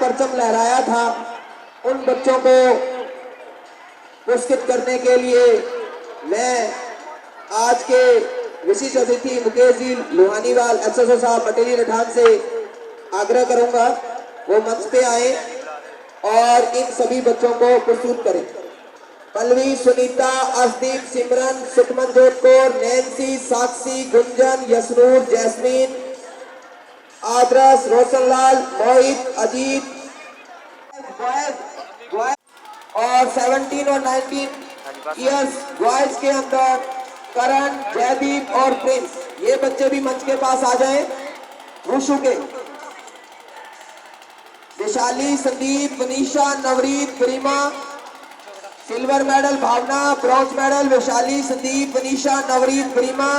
परचम लहराया था, उन बच्चों को पुरस्कृत करने के लिए मैं आज के विशिष्ट अतिथि मुकेश जी लोहानीवाल एसएसओ साहब मटेरियल ठान से आग्रह करूंगा वो मंच पे आए और इन सभी बच्चों को प्रस्तुत करें। पल्लवी, सुनीता, अर्शदीप, सिमरन, सुखमनजोत कौर, नैन्सी, साक्षी, गुंजन, यशनूर, जैस्मीन, आदर्श, रोशनलाल, मोहित, अजीत और 17 और 19 ईयर्स बॉयज के अंदर करण, जयदीप और प्रिंस, ये बच्चे भी मंच के पास आ जाएं। वुशु के विशाली, संदीप, मनीषा, नवरीत, गरिमा, सिल्वर मेडल भावना, ब्रॉन्ज मेडल विशाली, संदीप, मनीषा, नवरीत, गरिमा।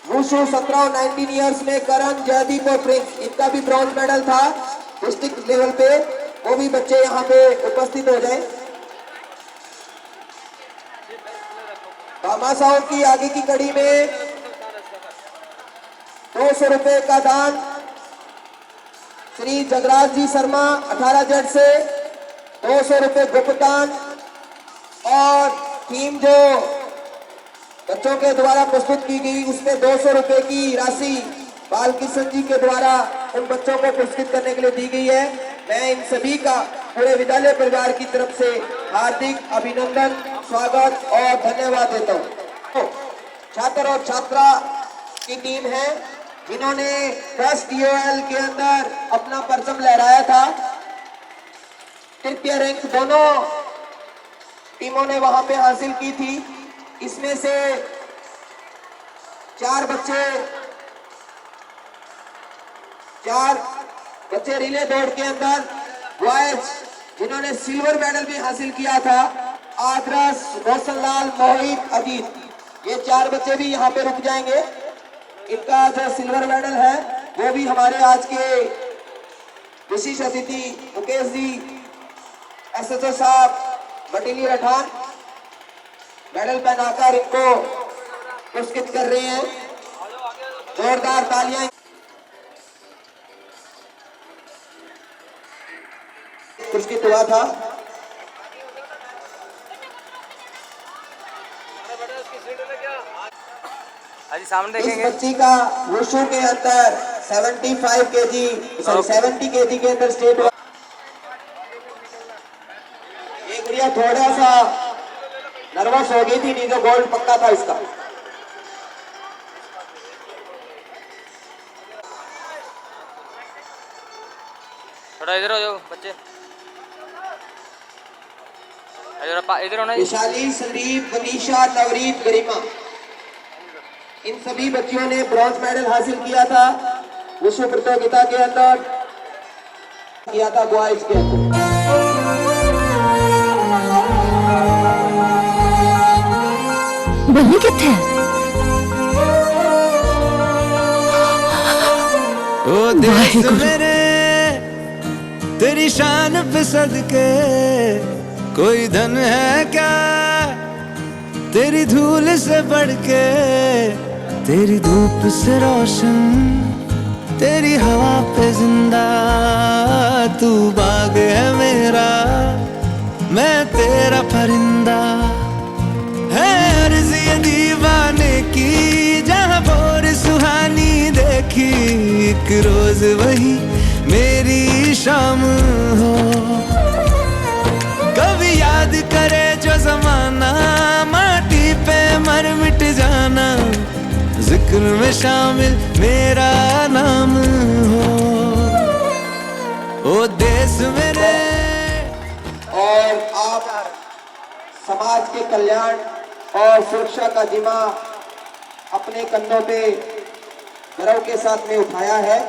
वुशु 17 और 19 ईयर्स में करण, जयदीप और प्रिंस, इनका भी ब्रॉन्ज मेडल था डिस्ट्रिक्ट लेवल पे, वो भी बच्चे यहाँ पे उपस्थित हो जाएं। भामाशाहों की आगे की कड़ी में 200 रुपए का दान श्री जगराज जी शर्मा 18 जेड से 200 रुपए गुप्त दान, और थीम जो बच्चों के द्वारा प्रस्तुत की गई उसमें 200 रुपए की राशि बालकृष्ण जी के द्वारा उन बच्चों को पुरस्कृत करने के लिए दी गई है। मैं इन सभी का पूरे विद्यालय परिवार की तरफ से हार्दिक अभिनंदन, स्वागत और धन्यवाद देता हूँ। छात्र और छात्रा की टीम है जिन्होंने फर्स्ट ईओएल के अंदर अपना परचम लहराया था। तृतीय रैंक दोनों टीमों ने वहां पे हासिल की थी। इसमें से 4 बच्चे रिले दौड़ के अंदर बॉयज जिन्होंने सिल्वर मेडल भी हासिल किया था, आदर्श, रोशनलाल, मोहित, अजीत, ये 4 बच्चे भी यहाँ पे रुक जाएंगे। इनका जो सिल्वर मेडल है वो भी हमारे आज के विशिष्ट अतिथि मुकेश जी एसएचओ साहब मटेरियल ठान मेडल पहनाकर इनको पुरस्कृत कर रहे हैं। जोरदार तालियां। पुरस्कृत हुआ था सामने इस बच्ची का वुशु के अंदर 75 केजी 70 केजी के अंदर स्टेट हुआ। एक गुड़िया थोड़ा सा नर्वस हो गई थी, नहीं तो गोल्ड पक्का था इसका। थोड़ा इधर हो जाओ बच्चे, इधर होना। विशाली, संदीप, मनीषा, नवरीत, गरिमा, इन सभी बच्चियों ने ब्रॉन्ज मेडल हासिल किया था विश्व प्रतियोगिता के अंदर, किया था बॉयज के अंदर। बल्ली कितने ओ देश मेरे तेरी शान पे सदके कोई धन है क्या तेरी धूल से बढ़ के, तेरी धूप से रोशन, तेरी हवा पे जिंदा, तू बाग है मेरा, मैं तेरा परिंदा। है अर्ज़ ये दीवाने की जहाँ भोर सुहानी देखी, एक रोज वही मेरी शाम हो। कभी याद करे जो जमाना, माटी पे मर मिट जाना, जिक्र में शामिल मेरा नाम हो। ओ देश मेरे। और आप समाज के कल्याण और सुरक्षा का जिम्मा अपने कंधों पे गर्व के साथ में उठाया है।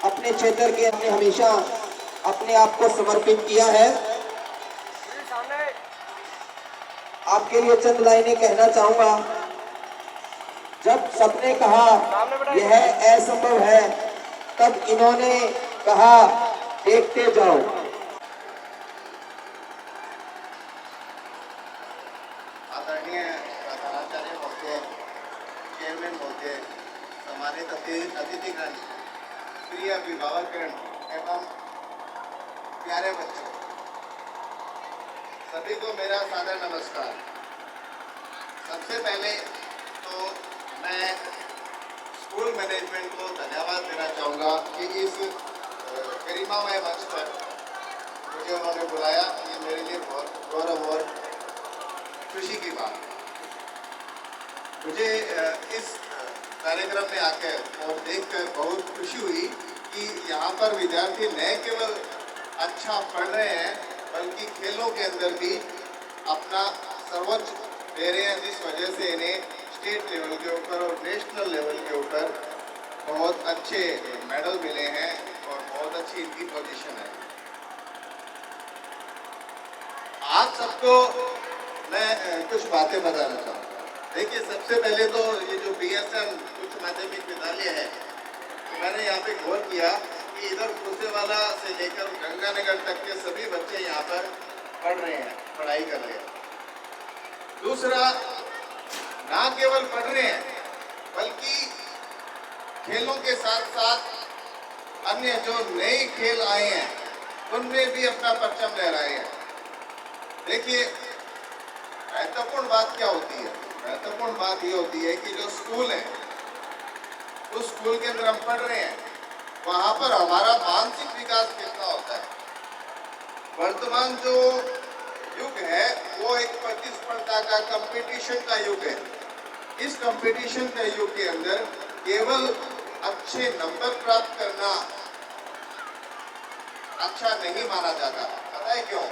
अपने क्षेत्र के लिए हमेशा अपने आप को समर्पित किया है। आपके लिए चंद लाइनें कहना चाहूंगा। जब सबने कहा यह असंभव है, तब इन्होंने कहा देखते जाओ। आदरणीय प्रधानाचार्य महोदय, चेयरमैन महोदय, सम्मानित अतिथिगण, प्रिय अभिभावकगण एवं प्यारे बच्चों, सभी को मेरा सादर नमस्कार। सबसे पहले तो मैं स्कूल मैनेजमेंट को धन्यवाद देना चाहूँगा कि इस गरिमामय मंच पर मुझे उन्होंने बुलाया। ये मेरे लिए बहुत गौरव और खुशी की बात है। मुझे इस कार्यक्रम में आकर और देखकर बहुत खुशी हुई कि यहाँ पर विद्यार्थी न केवल अच्छा पढ़ रहे हैं बल्कि खेलों के अंदर भी अपना सर्वोच्च दे रहे हैं, जिस वजह से इन्हें स्टेट लेवल के ऊपर और नेशनल लेवल के ऊपर बहुत अच्छे मेडल मिले हैं और बहुत अच्छी इनकी पोजीशन है। आप सबको मैं कुछ बातें बताना चाहूँगा। देखिए, सबसे पहले तो ये जो BSN उच्च माध्यमिक विद्यालय है, तो मैंने यहाँ पे गौर किया कि इधर पुसेवाला से लेकर गंगानगर तक के सभी बच्चे यहाँ पर पढ़ रहे हैं, पढ़ाई कर रहे हैं। दूसरा, ना केवल पढ़ रहे हैं बल्कि खेलों के साथ साथ अन्य जो नए खेल आए हैं उनमें भी अपना परचम लहराए हैं। देखिए, महत्वपूर्ण बात क्या होती है? महत्वपूर्ण बात ये होती है कि जो स्कूल है, उस स्कूल के अंदर हम पढ़ रहे हैं, वहाँ पर हमारा मानसिक विकास कितना होता है। वर्तमान जो युग है वो एक प्रतिस्पर्धा का, कंपटीशन का युग है। इस कंपटीशन के युग के अंदर केवल अच्छे नंबर प्राप्त करना अच्छा नहीं माना जाता। पता है क्यों?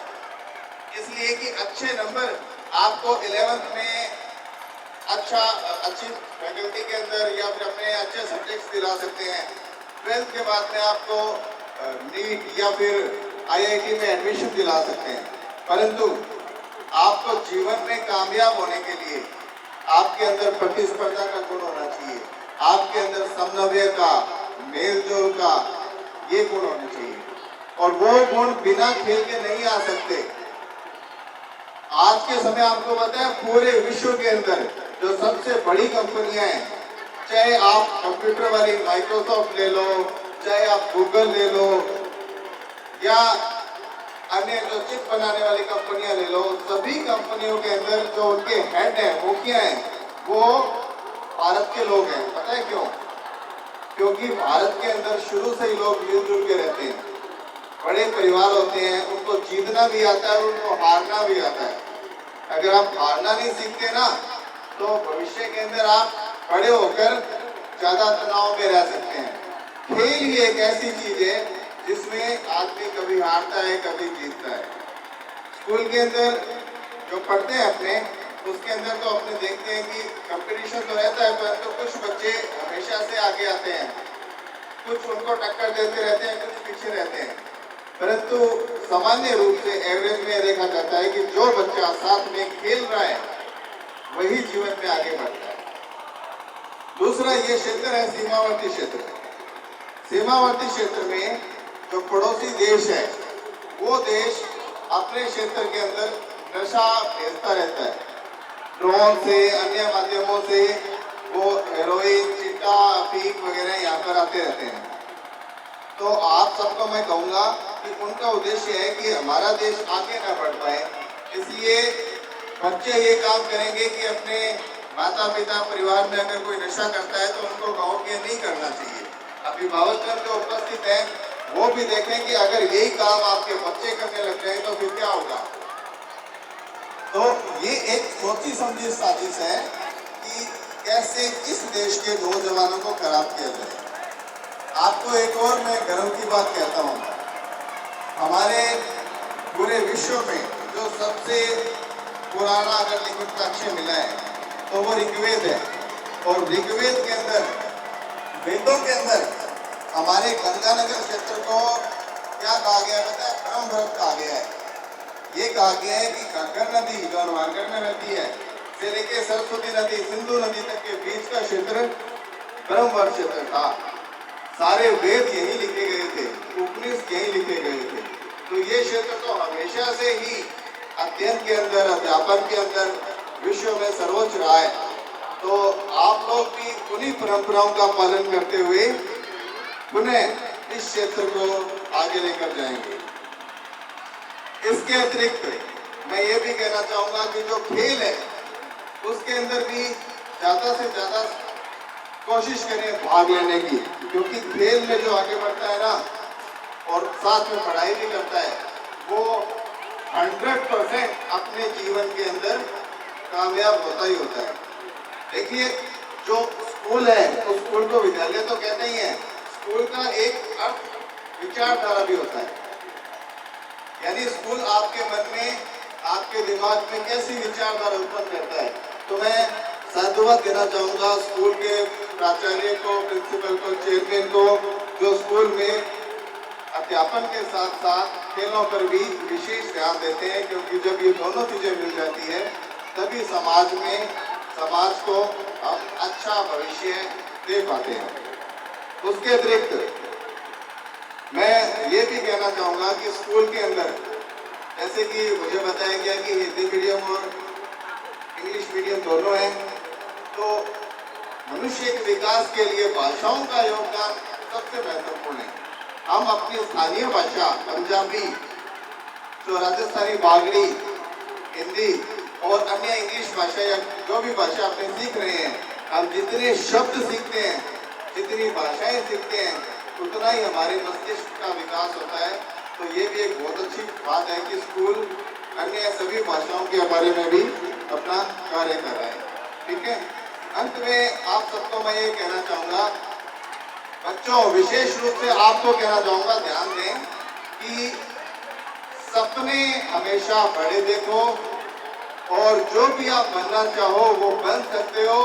इसलिए कि अच्छे नंबर आपको 11th में अच्छी फैकल्टी के अंदर या फिर अपने अच्छे सब्जेक्ट्स दिला सकते हैं। 12th के बाद में आपको नीट या फिर IIT में एडमिशन दिला सकते हैं, परंतु आपको जीवन में कामयाब होने के लिए आपके अंदर प्रतिस्पर्धा का गुण होना चाहिए, आपके अंदर समन्वय का, मेलजोल का ये गुण होने चाहिए, और वो गुण बिना खेल के नहीं आ सकते। आज के समय आपको पता है पूरे विश्व के अंदर जो सबसे बड़ी कंपनियां हैं, चाहे आप कंप्यूटर वाली माइक्रोसॉफ्ट ले लो, चाहे आप गूगल ले लो, या अन्य जो चिप बनाने वाली कंपनियां ले लो, सभी कंपनियों के अंदर जो उनके हेड हैं, मुखिया हैं, वो भारत के लोग हैं। पता है क्यों? क्योंकि भारत के अंदर शुरू से ही लोग मिलजुल के रहते हैं, बड़े परिवार होते हैं, उनको जीतना भी आता है और उनको हारना भी आता है। अगर आप हारना नहीं सीखते ना, तो भविष्य के अंदर आप बड़े होकर ज्यादा तनाव में रह सकते हैं। खेल ही एक ऐसी चीज है जिसमें आदमी कभी हारता है, कभी जीतता है। स्कूल के अंदर जो पढ़ते हैं अपने, उसके अंदर तो अपने देखते हैं कि कंपटीशन तो रहता है, परंतु कुछ बच्चे हमेशा से आगे आते हैं, कुछ उनको टक्कर देते रहते हैं, कुछ पीछे रहते हैं। परंतु सामान्य रूप से एवरेज में देखा जाता है कि जो बच्चा साथ में खेल रहा है वही जीवन में आगे बढ़ता है। दूसरा ये क्षेत्र है सीमावर्ती क्षेत्र। सीमावर्ती क्षेत्र में जो पड़ोसी देश है, वो देश अपने क्षेत्र के अंदर नशा भेजता रहता है। ड्रोन से, अन्य माध्यमों से वो हेरोइन, चिट्टा, अफीम वगैरह यहाँ पर आते रहते हैं। तो आप सबको मैं कहूँगा कि उनका उद्देश्य है कि हमारा देश आगे ना बढ़ पाए, इसलिए बच्चे ये काम करेंगे कि अपने माता पिता परिवार में अगर कोई नशा करता है तो उनको गाँव के नहीं करना चाहिए। अभिभावक जो उपस्थित हैं वो भी देखें कि अगर यही काम आपके बच्चे करने लग जाए तो फिर क्या होगा। तो ये एक सोची समझी साजिश है कि कैसे इस देश के नौजवानों को खराब किया जाए। आपको एक और मैं गर्व की बात कहता हूँ, हमारे पूरे विश्व में जो सबसे पुराना अगर लिखित साक्ष्य मिला है तो वो ऋग्वेद है। और ऋग्वेद के अंदर, वेदों के अंदर हमारे गंगानगर क्षेत्र को क्या कहा गया है? पता है? ब्रह्मभरत कहा गया है। ये कहा गया है कि घग्गर नदी जो हनुमानगढ़ में बहती है से लेके सरस्वती नदी, सिंधु नदी तक के बीच का क्षेत्र ब्रह्मभरत क्षेत्र था। सारे वेद यही लिखे गए थे, उपनिषद यही लिखे गए थे। तो ये क्षेत्र तो हमेशा से ही अध्ययन के अंदर, अध्यापन के अंदर विश्व में सर्वोच्च रहा है। तो आप लोग भी उन्हीं परंपराओं का पालन करते हुए पुनः इस क्षेत्र को आगे लेकर जाएंगे। इसके अतिरिक्त मैं ये भी कहना चाहूंगा कि जो खेल है उसके अंदर भी ज्यादा से ज्यादा कोशिश करें भाग लेने की, क्योंकि खेल में जो आगे बढ़ता है ना और साथ में पढ़ाई भी करता है वो 100% अपने जीवन के अंदर कामयाब होता ही होता है। देखिए जो स्कूल है तो स्कूल को विद्यालय तो कहते ही हैं, स्कूल का एक अर्थ विचारधारा भी होता है, यानी स्कूल आपके मन में आपके दिमाग में कैसी विचारधारा उत्पन्न करता है। तो मैं साधुवाद देना चाहूँगा स्कूल के प्राचार्य को, प्रिंसिपल को, चेयरमैन को, जो स्कूल में अध्यापन के साथ साथ खेलों पर भी विशेष ध्यान देते हैं, क्योंकि जब ये दोनों चीज़ें मिल जाती है तभी समाज को हम अच्छा भविष्य दे पाते हैं। उसके अतिरिक्त मैं ये भी कहना चाहूँगा कि स्कूल के अंदर जैसे कि मुझे बताया गया कि हिंदी मीडियम और इंग्लिश मीडियम दोनों हैं, तो मनुष्य के विकास के लिए भाषाओं का योगदान सबसे महत्वपूर्ण है। हम अपनी स्थानीय भाषा पंजाबी, जो राजस्थानी बागड़ी, हिंदी और अन्य इंग्लिश भाषा या जो भी भाषा अपने सीख रहे हैं, हम जितने शब्द सीखते हैं, जितनी भाषाएं सीखते हैं, उतना ही हमारे मस्तिष्क का विकास होता है। तो ये भी एक बहुत अच्छी बात है कि स्कूल अन्य सभी भाषाओं के बारे में भी अपना कार्य कर रहा है। ठीक है, अंत में आप सबको मैं ये कहना चाहूँगा, बच्चों विशेष रूप से आपको कहना चाहूँगा, ध्यान दें कि सपने हमेशा बड़े देखो और जो भी आप बनना चाहो वो बन सकते हो।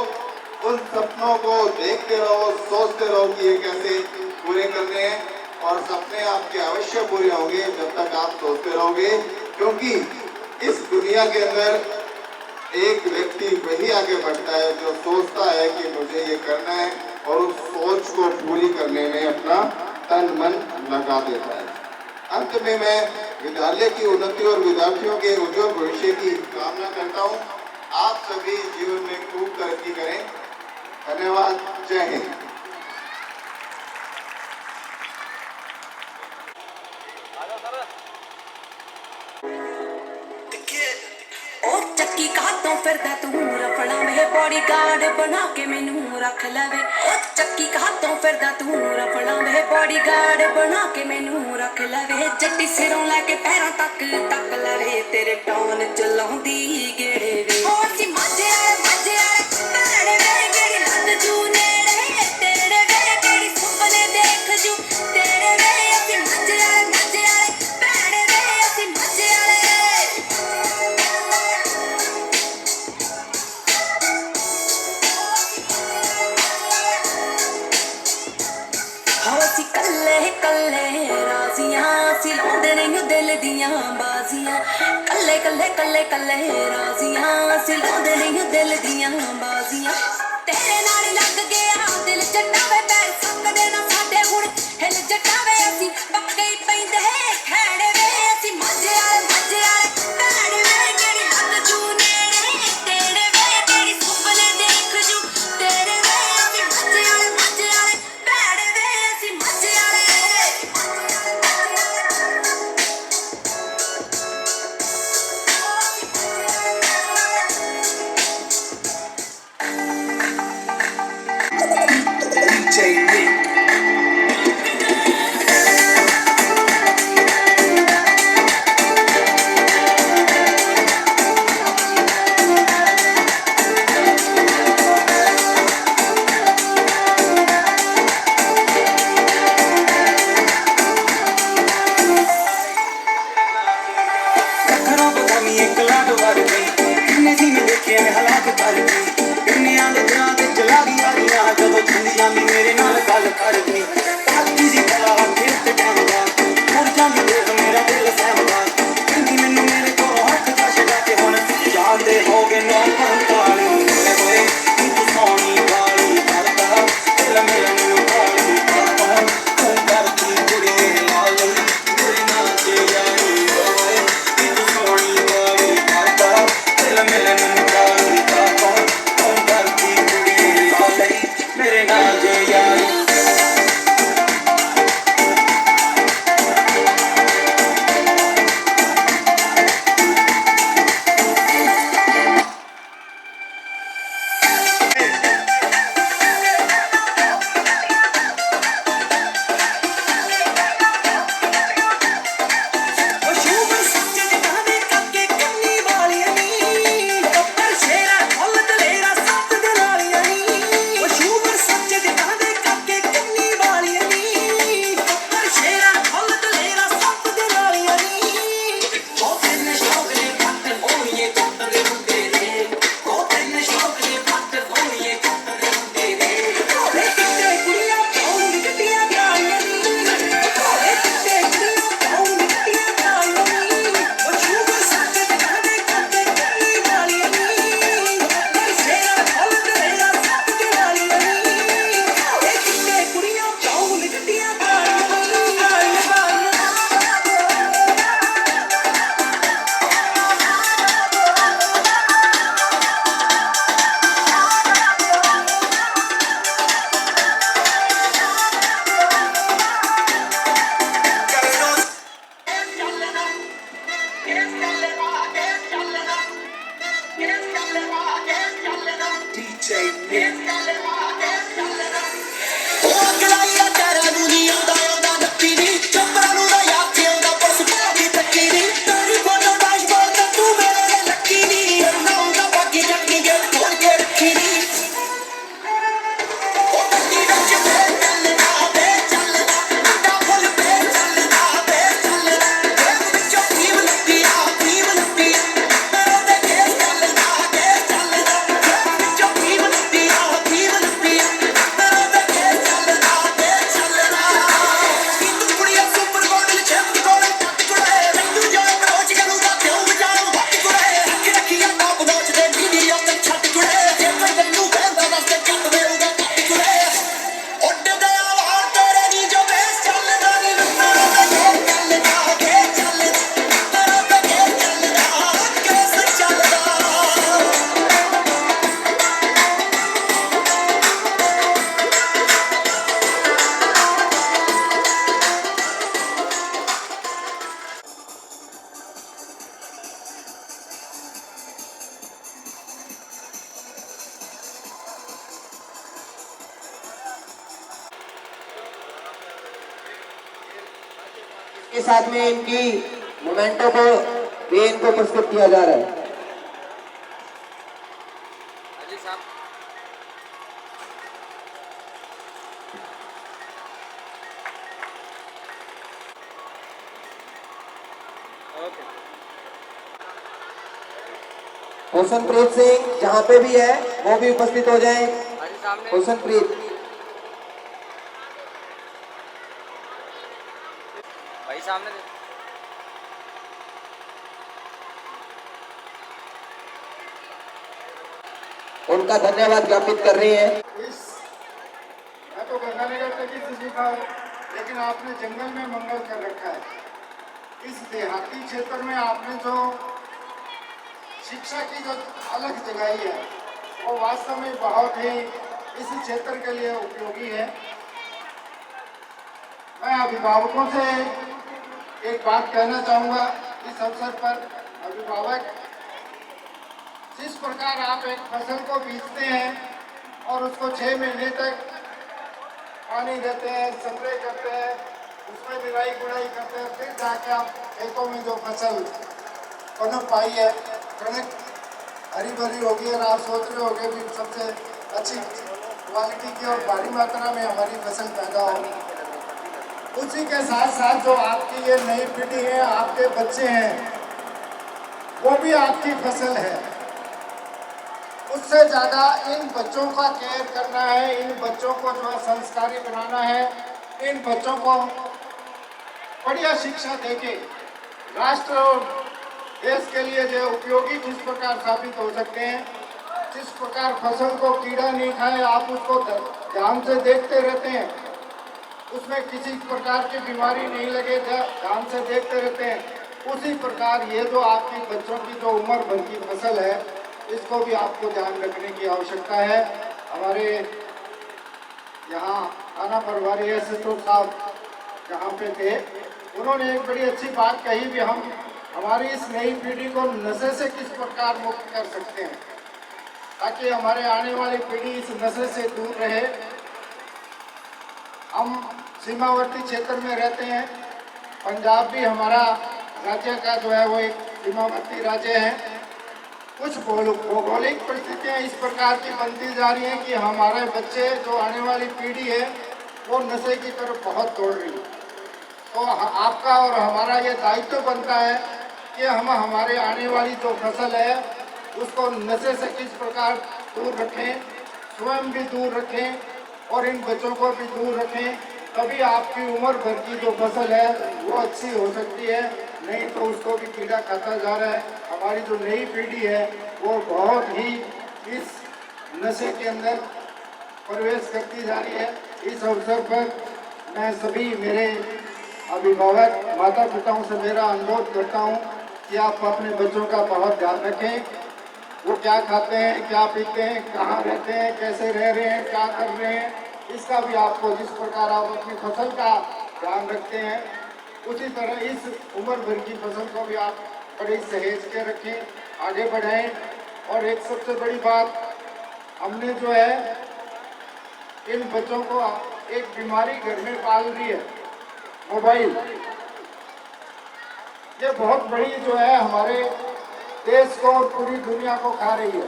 उन सपनों को देखते रहो, सोचते रहो कि ये कैसे पूरे करने हैं, और सपने आपके अवश्य पूरे होंगे जब तक आप सोचते रहोगे, क्योंकि इस दुनिया के अंदर एक व्यक्ति वही आगे बढ़ता है जो सोचता है कि मुझे ये करना है और उस सोच को पूरी करने में अपना तन मन लगा देता है। अंत में मैं विद्यालय की उन्नति और विद्यार्थियों के उज्जवल भविष्य की कामना करता हूँ। आप सभी जीवन में खूब तरक्की करें। धन्यवाद। जय हिंद। ओ चक्की कातों फिरदा तू रफड़ा में बॉडीगार्ड बना के मैनू रख लवे। ओ चक्की कातों फिरदा तू रफड़ा में बॉडीगार्ड बना के मैनू रख लवे। जट्टी सिरों लेके पैरों तक तक लवे, तेरे टौन चलाउंदी गेड़े वे। ओ सी माझे पैड़े वे, गेड़ी लद जू नेड़े तेरे वे, गेड़ी सुपने देख जू तेरे वे। असी माझे पैड़े वे, असी माझे कल्ले राजियां सी लाउंदे नहीं दिल दियां बाजियां। कल्ले राजियां सी लाउंदे नहीं दिल दियां बाजियां। तेरे नाल लग गया दिल जटावे, पैर सकदे ना साडे हुण हिल जटावे। असी पक्के ही पैंदे खैड़े वे, असी माझे पैड़े वे, जेड़ी लग जू नेड़े तेरे वे, जेड़ी सुपने देख जू तेरे वे। असी माझे पैड़े वे, असी माझे मेरे नाल गल कर दी बाकी जी भला फिर ते टांगा मुड़ जांदी देख मेरा दिल सहमदा। किन्नी मैनू मेरे को हथ जा छड़ा के हुण याद हो गए 9:45 होए तू सोनी वाली करदा दिल मेरा मैनू काली करदा। तू करती कुड़ी लाल मेरे नाल ते यारी होए तू सोनी वाली करदा दिल मेरा मैनू काली करदा। तू करती कुड़ी लाल मेरे नाल ते यारी। के साथ में इनकी मोमेंटो को भी इनको पुरस्कृत किया जा रहा है। अजी साहब ओके हुसनप्रीत सिंह जहां पे भी है वो भी उपस्थित हो जाएं। अजी सामने हुसनप्रीत भाई सामने दे उनका धन्यवाद ज्ञापित कर रही हैं। मैं तो गंगानगर तक ही सीखा, लेकिन आपने जंगल में मंगल कर रखा है। इस देहाती क्षेत्र में आपने जो शिक्षा की जो अलग जगाई है वो वास्तव में बहुत ही इस क्षेत्र के लिए उपयोगी है। मैं अभिभावकों से एक बात कहना चाहूँगा इस अवसर पर। अभिभावक, जिस प्रकार आप एक फसल को बीजते हैं और उसको 6 महीने तक पानी देते हैं, स्प्रे करते हैं, उसमें निराई गुड़ाई करते हैं, फिर जाके आप खेतों में जो फसल पनप पाई है, कणक हरी भरी होगी और आप सोच रहे होगे भी सबसे अच्छी क्वालिटी की और भारी मात्रा में हमारी फसल पैदा होगी। उसी के साथ साथ जो आपकी ये नई पीढ़ी है, आपके बच्चे हैं, वो भी आपकी फसल है। उससे ज़्यादा इन बच्चों का केयर करना है, इन बच्चों को जो संस्कारी बनाना है, इन बच्चों को बढ़िया शिक्षा देके राष्ट्र और देश के लिए जो उपयोगी जिस प्रकार साबित हो सकते हैं, जिस प्रकार फसल को कीड़ा नहीं खाए, आप उसको ध्यान से देखते रहते हैं, उसमें किसी प्रकार की बीमारी नहीं लगे, ध्यान से देखते रहते हैं। उसी प्रकार ये जो आपकी बच्चों की जो उम्र भर की फसल है, इसको भी आपको ध्यान रखने की आवश्यकता है। हमारे यहाँ थाना प्रभारी एसएचओ साहब जहाँ पे थे, उन्होंने एक बड़ी अच्छी बात कही भी हम हमारी इस नई पीढ़ी को नशे से किस प्रकार मुक्त कर सकते हैं, ताकि हमारे आने वाली पीढ़ी इस नशे से दूर रहे। हम सीमावर्ती क्षेत्र में रहते हैं। पंजाब भी हमारा राज्य का जो है वो एक सीमावर्ती राज्य है। कुछ भौगोलिक परिस्थितियाँ इस प्रकार की बनती जा रही हैं कि हमारे बच्चे, जो आने वाली पीढ़ी है, वो नशे की तरफ बहुत दौड़ रही है। तो आपका और हमारा ये दायित्व बनता है कि हम हमारे आने वाली जो फसल है उसको नशे से किस प्रकार दूर रखें, स्वयं भी दूर रखें और इन बच्चों को भी दूर रखें। तभी आपकी उम्र भर की जो फसल है वो अच्छी हो सकती है, नहीं तो उसको भी कीड़ा खाता जा रहा है। हमारी जो नई पीढ़ी है वो बहुत ही इस नशे के अंदर प्रवेश करती जा रही है। इस अवसर पर मैं सभी मेरे अभिभावक माता पिताओं से मेरा अनुरोध करता हूं कि आप अपने बच्चों का बहुत ध्यान रखें। वो क्या खाते हैं, क्या पीते हैं, कहाँ रहते हैं, कैसे रह रहे हैं, क्या कर रहे हैं, इसका भी आपको, जिस प्रकार आप अपनी फसल का ध्यान रखते हैं, उसी तरह इस उम्र भर की फसल को भी आप बड़े सहेज के रखें, आगे बढ़ाएं। और एक सबसे बड़ी बात हमने जो है इन बच्चों को एक बीमारी घर में पाल रही है, मोबाइल। ये बहुत बड़ी जो है हमारे देश को और पूरी दुनिया को खा रही है।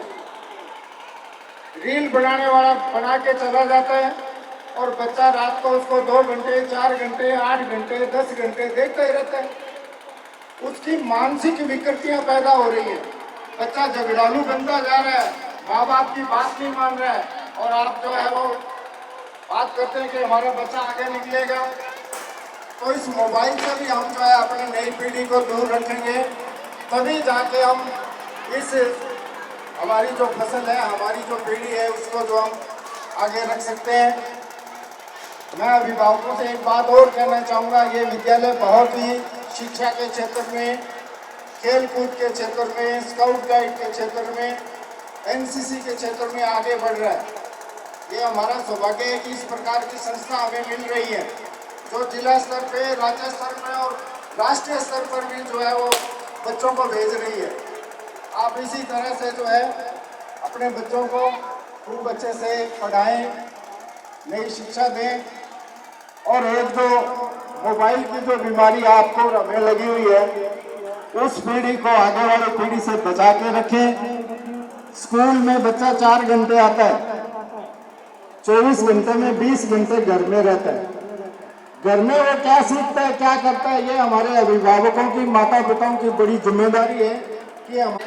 रील बनाने वाला बना के चला जाता है और बच्चा रात को उसको 2 घंटे 4 घंटे 8 घंटे 10 घंटे देखता ही रहता है। उसकी मानसिक विकृतियां पैदा हो रही हैं। बच्चा झगड़ालू बनता जा रहा है, माँ बाप की बात नहीं मान रहा है, और आप जो है वो बात करते हैं कि हमारा बच्चा आगे निकलेगा। तो इस मोबाइल से भी हम जो है अपनी नई पीढ़ी को दूर रखेंगे, तभी जाके हम इस हमारी जो फसल है, हमारी जो पीढ़ी है, उसको जो हम आगे रख सकते हैं। मैं अभिभावकों से एक बात और कहना चाहूँगा, ये विद्यालय बहुत ही शिक्षा के क्षेत्र में, खेल कूद के क्षेत्र में, स्काउट गाइड के क्षेत्र में, एनसीसी के क्षेत्र में आगे बढ़ रहा है। ये हमारा सौभाग्य है कि इस प्रकार की संस्था हमें मिल रही है, जो जिला स्तर पे, राज्य स्तर पे और राष्ट्रीय स्तर पर भी जो है वो बच्चों को भेज रही है। आप इसी तरह से जो है अपने बच्चों को खूब अच्छे से पढ़ाएं, नई शिक्षा दें, और एक जो मोबाइल की जो बीमारी आपको और हमें लगी हुई है, उस पीढ़ी को आगे वाली पीढ़ी से बचा के रखें। स्कूल में बच्चा 4 घंटे आता है, 24 घंटे में 20 घंटे घर में रहता है। घर में वो क्या सीखता है, क्या करता है, ये हमारे अभिभावकों की, माता पिताओं की बड़ी जिम्मेदारी है कि हम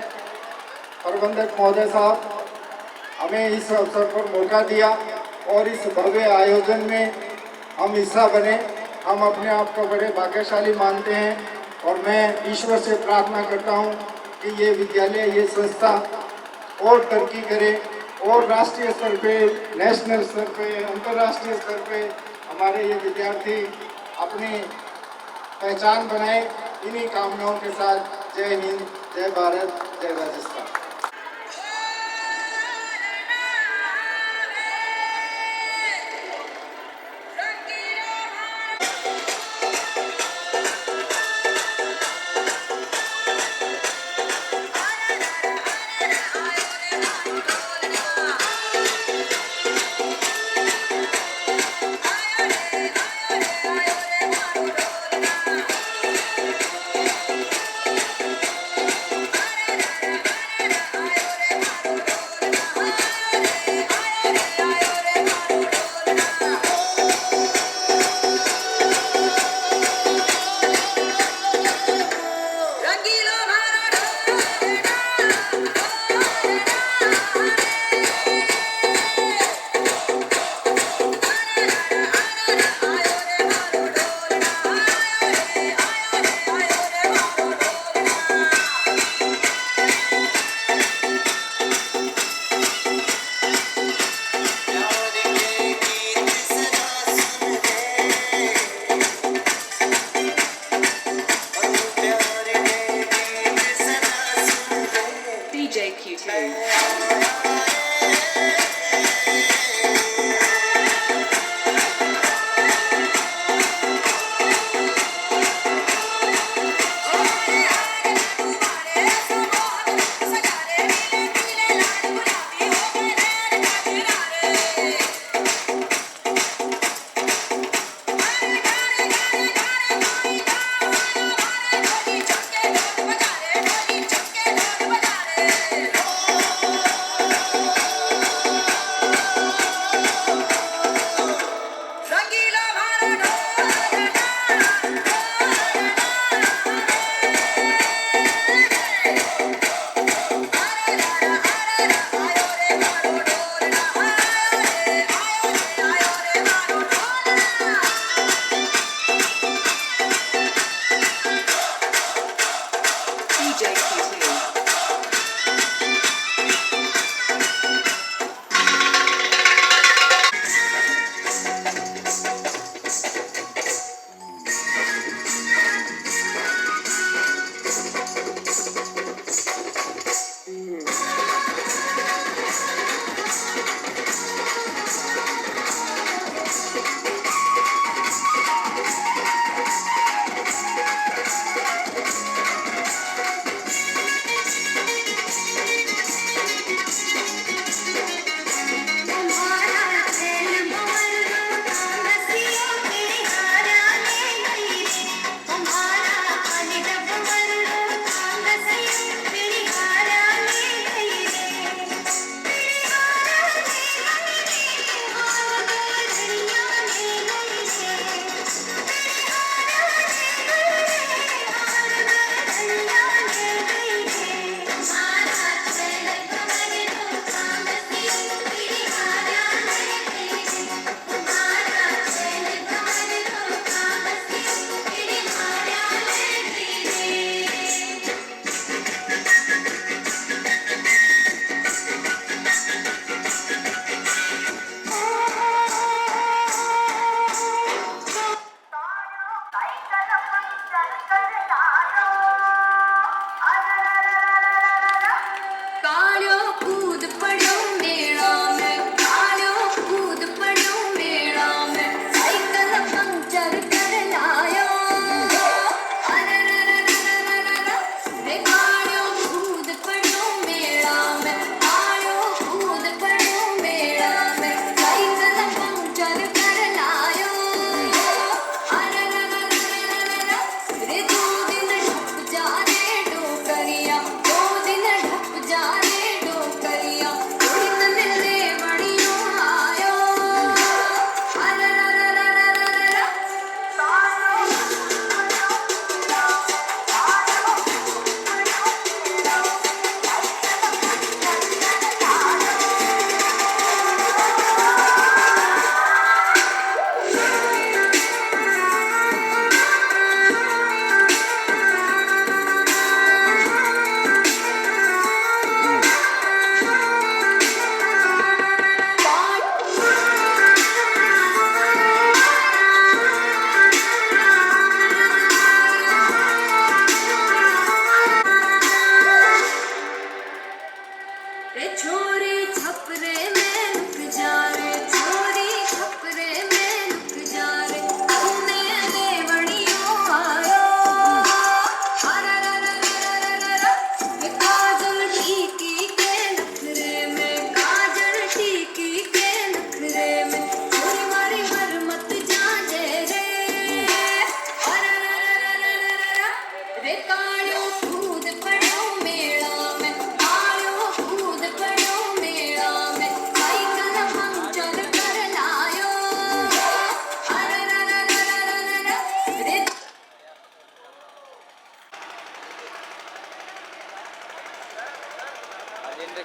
प्रबंधक महोदय साहब हमें इस अवसर पर मौका दिया और इस भव्य आयोजन में हम हिस्सा बने। हम अपने आप को बड़े भाग्यशाली मानते हैं, और मैं ईश्वर से प्रार्थना करता हूं कि ये विद्यालय, ये संस्था और तरक्की करे, और राष्ट्रीय स्तर पे, नेशनल स्तर पे, अंतर्राष्ट्रीय स्तर पे हमारे ये विद्यार्थी अपनी पहचान बनाए। इन्हीं कामनाओं के साथ जय हिंद, जय भारत, जय राजस्थान।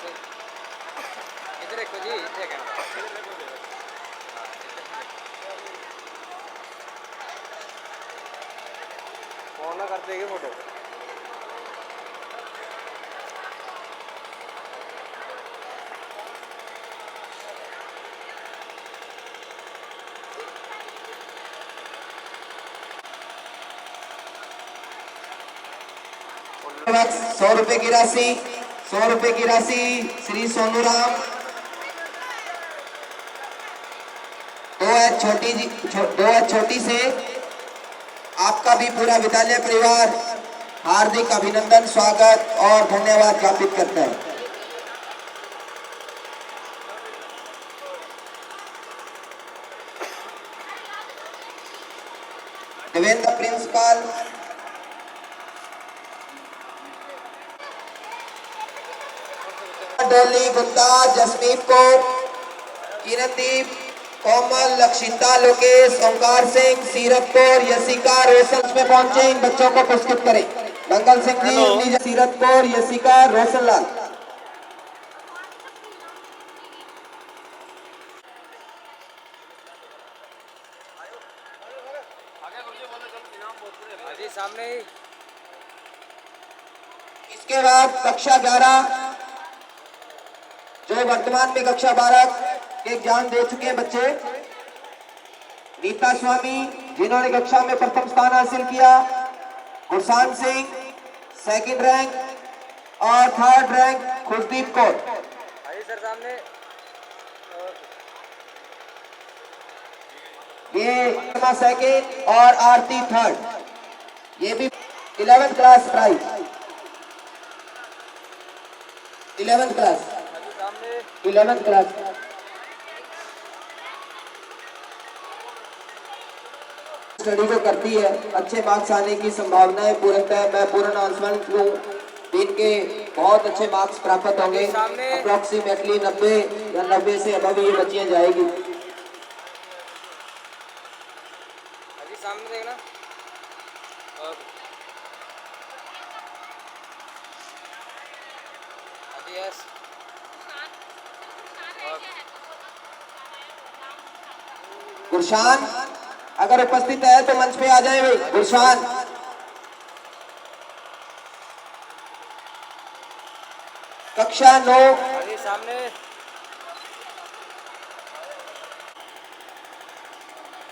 देखो इधर देखो जी, इधर कैमरा फोन ना कर देगी फोटो। वक्त 100 रुपए की राशि, 100 रुपए की राशि श्री सोनूराम। दो है छोटी से आपका भी पूरा विद्यालय परिवार हार्दिक अभिनंदन, स्वागत और धन्यवाद ज्ञापित करता है। देवेंद्र प्रिंसिपल, डोली, गुप्ता, जसमीत कौर, किरणदीप, कोमल, लक्षिता, लोकेश, ओंकार सिंह, सीरत कौर, यशिका, रोशन में पहुंचे इन बच्चों को पुरस्कृत करें। मंगल सिंह जी, सीरत कौर, यशिका, रोशनलाल। अजी सामने ही। इसके बाद कक्षा 11 जो वर्तमान में कक्षा 12 के एग्जाम दे चुके हैं बच्चे, नीता स्वामी जिन्होंने कक्षा में प्रथम स्थान हासिल किया, गुरसान सिंह सेकंड रैंक और थर्ड रैंक खुशदीप कौर। अजी सर सामने। ये सेकंड और आरती थर्ड, ये भी 11th class prize, 11th class, अजी सामने। 11th class. स्टडी को करती है, अच्छे मार्क्स आने की संभावनाएं पूर्णतः, मैं पूर्ण आंसमान हूँ, इनके बहुत अच्छे मार्क्स प्राप्त होंगे। अप्रोक्सीमेटली 90 या 90 से अबव ये बच्चियां जाएगी। अजी सामने देखना। अजी यस। गुरशान अगर उपस्थित है तो मंच पे आ जाए भाई। गुरशान, कक्षा 9, अजी सामने।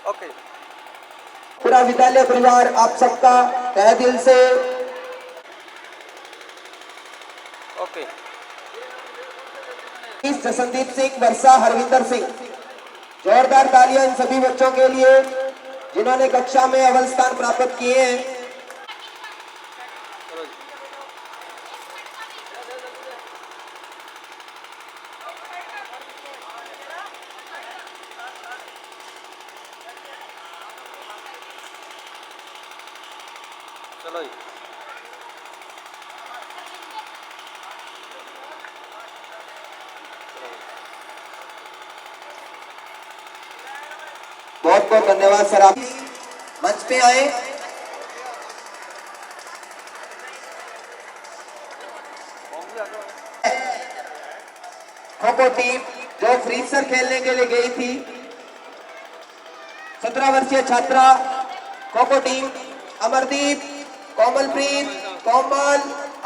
ओके। पूरा विद्यालय परिवार आप सबका तहे दिल से ओके। जसनदीप सिंह, वर्षा, हरविंदर सिंह, जोरदार तालियां इन सभी बच्चों के लिए जिन्होंने कक्षा में अव्वल स्थान प्राप्त किए हैं। चलो जी। चलो जी। बहुत बहुत धन्यवाद सर, आप मंच पे आए। खो खो टीम जो फ्रीसर खेलने के लिए गई थी, 17 वर्षीय छात्रा खो खो टीम, अमरदीप, कोमलप्रीत, कोमल,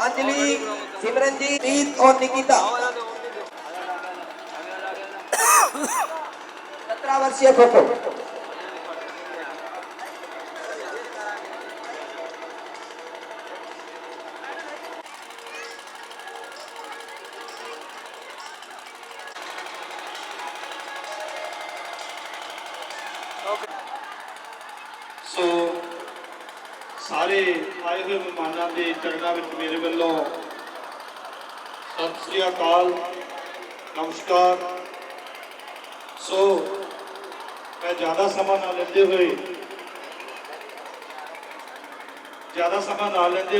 अंजलि, सिमरनजीत और निकिता, 17 वर्षीय खो खो। ਸੋ ਸਾਰੇ ਆਏ ਹੋਏ ਮਹਿਮਾਨਾਂ ਦੇ ਚਰਨਾਂ ਵਿੱਚ ਮੇਰੇ ਵੱਲੋਂ ਸਤਿ ਸ੍ਰੀ ਅਕਾਲ, ਨਮਸਕਾਰ। ਸੋ ਮੈਂ ਜ਼ਿਆਦਾ ਸਮਾਂ ਨਾ ਲੈਂਦੇ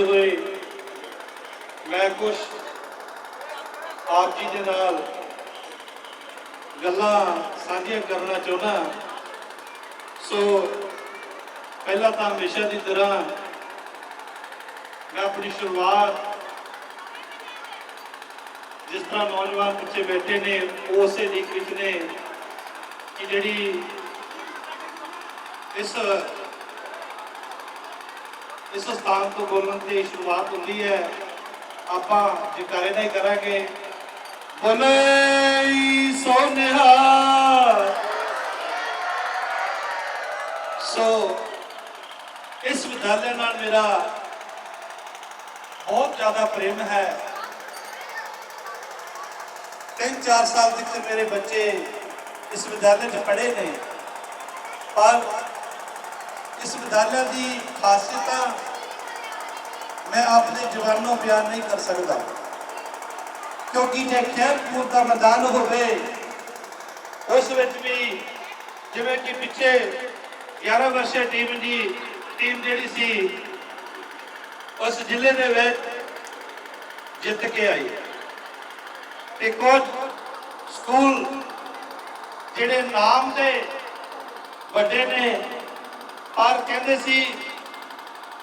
ਹੋਏ ਮੈਂ ਕੁਝ ਆਪ ਜੀ ਦੇ ਨਾਲ ਗੱਲਾਂ ਸਾਂਝੀਆਂ ਕਰਨਾ ਚਾਹੁੰਦਾ। ਸੋ ਪਹਿਲਾਂ ਤਾਂ ਹਮੇਸ਼ਾ ਦੀ ਤਰ੍ਹਾਂ ਮੈਂ ਆਪਣੀ ਸ਼ੁਰੂਆਤ जिस तरह नौजवान पिछे बैठे ने उस लीक विच ने कि जिहड़ी इस स्थान तो बोलने की शुरुआत होती है आपां जयकारे नाल ही करांगे बोले सोनिया। सो इस विद्यालय नाल मेरा बहुत ज़्यादा प्रेम है। 3-4 साल तक मेरे बच्चे इस विद्यालय में पढ़े ने, पर इस विद्यालय की खासियत मैं अपने जवानों बयान नहीं कर सकता, क्योंकि जो खेल-कूद का मैदान होवे उस विच भी जिवें कि पिछे 11 वर्षीय टीम जिहड़ी सी उस जिले दे विच जित के आई ते कुछ स्कूल जिहड़े नाम दे वड्डे ने पर कहते सी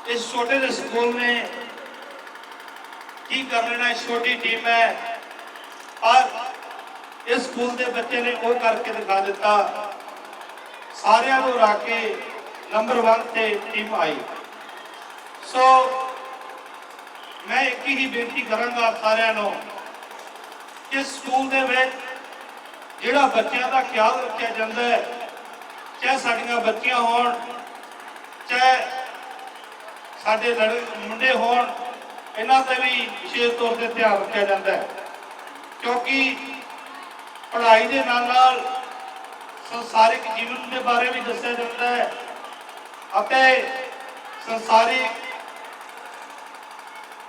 इस छोटे से स्कूल ने की कर लेना, छोटी टीम है, और इस स्कूल के बच्चे ने वो करके दिखा दिता, सारियां को हरा के नंबर 1 ते टीम आई। सो मैं एक ही बेनती करांगा आप सारियां नूं कि स्कूल दे विच जिहड़ा बच्चों का ख्याल रखा जाता है, चाहे साडियां बच्चियां होण चाहे साडे मुंडे होण, इन्हां ते भी विशेष तौर पर ध्यान रखा जाता है, क्योंकि पढ़ाई के नाल संसारिक जीवन के बारे भी दस्या जाता है ਅਤੇ संसारिक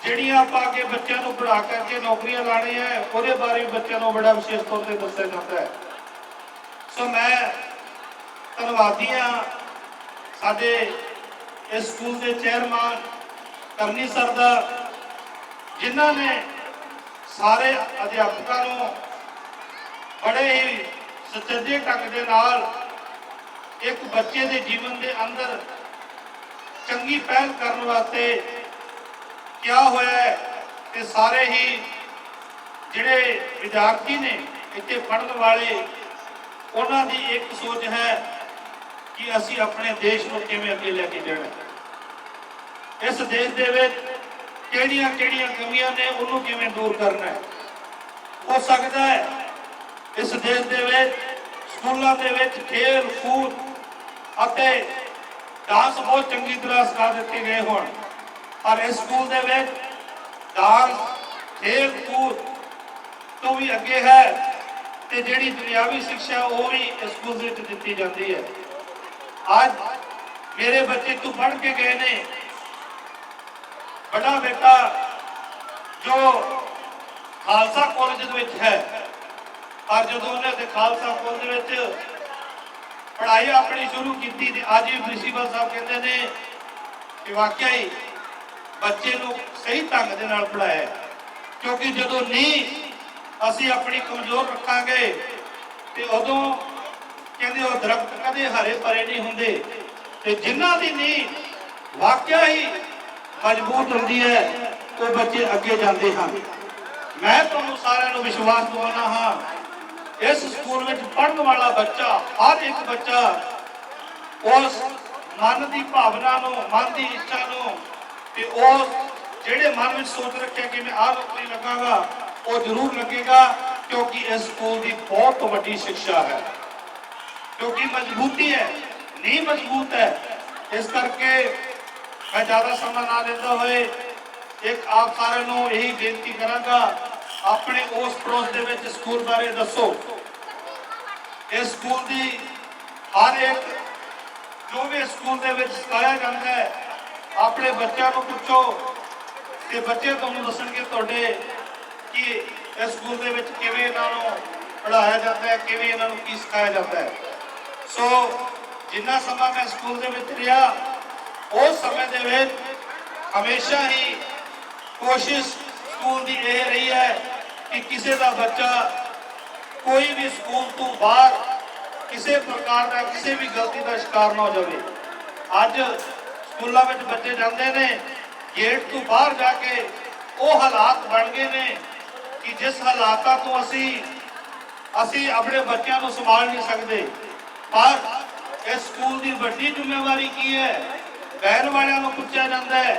ਜਿਹੜੀਆਂ ਆਪਾਂ ਅੱਗੇ ਬੱਚਿਆਂ ਨੂੰ ਪੜ੍ਹਾ ਕਰਕੇ ਨੌਕਰੀਆਂ ਲਾਣੀਆਂ ਹੈ ਉਹਦੇ ਬਾਰੇ ਵੀ ਬੱਚਿਆਂ ਨੂੰ ਬੜਾ ਵਿਸ਼ੇਸ਼ ਤੌਰ ਤੇ ਦੱਸਿਆ ਜਾਂਦਾ ਹੈ। ਸੋ ਮੈਂ ਧੰਨਵਾਦੀ ਹਾਂ ਸਾਡੇ ਇਸ ਸਕੂਲ ਦੇ ਚੇਅਰਮੈਨ ਕਰਨੀ ਸਰ ਦਾ, ਜਿਨ੍ਹਾਂ ਨੇ ਸਾਰੇ ਅਧਿਆਪਕਾਂ ਨੂੰ ਬੜੇ ਹੀ ਸੁਚੱਜੇ ਢੰਗ ਦੇ ਨਾਲ एक बच्चे के जीवन के अंदर चंगी पहल करने वास्ते क्या होया है कि सारे ही जिहड़े विद्यार्थी ने इत्थे पढ़ने वाले उन्हां दी एक सोच है कि असी अपने देश को किवें अगे लेके जाना, इस देश दे विच किहड़ियां कमियां ने उन्होंने किवें दूर करना है। हो सकता है इस देश दे विच स्कूलों के विच खेल कूद डांस बहुत चंगी तरह सिखा दिते गए होण, पर इस स्कूल दे विच डांस खेल कूद तो भी अगे है ते जिहड़ी दुनियावी शिक्षा वो भी इस स्कूल दे विच दित्ती जाती है। आज मेरे बच्चे तो पढ़ के गए ने, बड़ा बेटा जो खालसा कॉलेज दे विच है, और जदों उन्हें खालसा कॉलेज दे विच पढ़ाई अपनी शुरू की थी, आज भी प्रिंसीपल साहब कहते हैं कि वाकई ही बच्चे को सही ढंग के नाल पढ़ाया, क्योंकि जो नींह असी अपनी कमजोर रखांगे तो उदों कहते वो दरख्त कदे हरे भरे नहीं होंगे, तो जिन्हां दी नींह वाकई ही मजबूत होती है वो बच्चे अगे जाते हैं। मैं तुहानूं सारिआं नूं विश्वास दिवाना हाँ, इस स्कूल में पढ़ने वाला बच्चा हर एक बच्चा उस मन की भावना मन की इच्छा जेड़े मन में सोच रखे कि मैं आ नौकरी लगांगा वो जरूर लगेगा, क्योंकि इस स्कूल की बहुत बड़ी शिक्षा है, क्योंकि मजबूती है, नींह मजबूत है। इस करके मैं ज़्यादा समय ना लेता हुए एक आप सारे नूं यही बेनती करांगा, अपने उस पड़ोस दे विच स्कूल बारे दसो। इस स्कूल की हर एक जो भी स्कूल दे विच सिखाया जाता है अपने बच्चों को पूछो कि बच्चे तुहानूं दसणगे तुहाडे कि इस स्कूल दे विच किवें इन्हां नूं पढ़ाया जाता है, किवें इन्हां नूं की सिखाया जाता है। सो जिन्ना समा मैं स्कूल दे विच रहा उस समय दे विच हमेशा ही कोशिश स्कूल की यह रही है कि किसी का बच्चा कोई भी स्कूल तो बाहर किसी प्रकार का किसी भी गलती का शिकार ना हो जाए। अज स्कूलों में बच्चे जाते हैं गेट तो बाहर जाके वो हालात बन गए ने ਕਿ ਜਿਸ ਹਾਲਾਤਾਂ ਤੋਂ ਅਸੀਂ ਆਪਣੇ ਬੱਚਿਆਂ ਨੂੰ ਸੰਭਾਲ ਨਹੀਂ ਸਕਦੇ, ਪਰ ਇਸ ਸਕੂਲ ਦੀ ਵੱਡੀ ਜ਼ਿੰਮੇਵਾਰੀ ਕੀ ਹੈ? ਬੈਲ ਵਾਲਿਆਂ ਨੂੰ ਪੁੱਛਿਆ ਜਾਂਦਾ ਹੈ,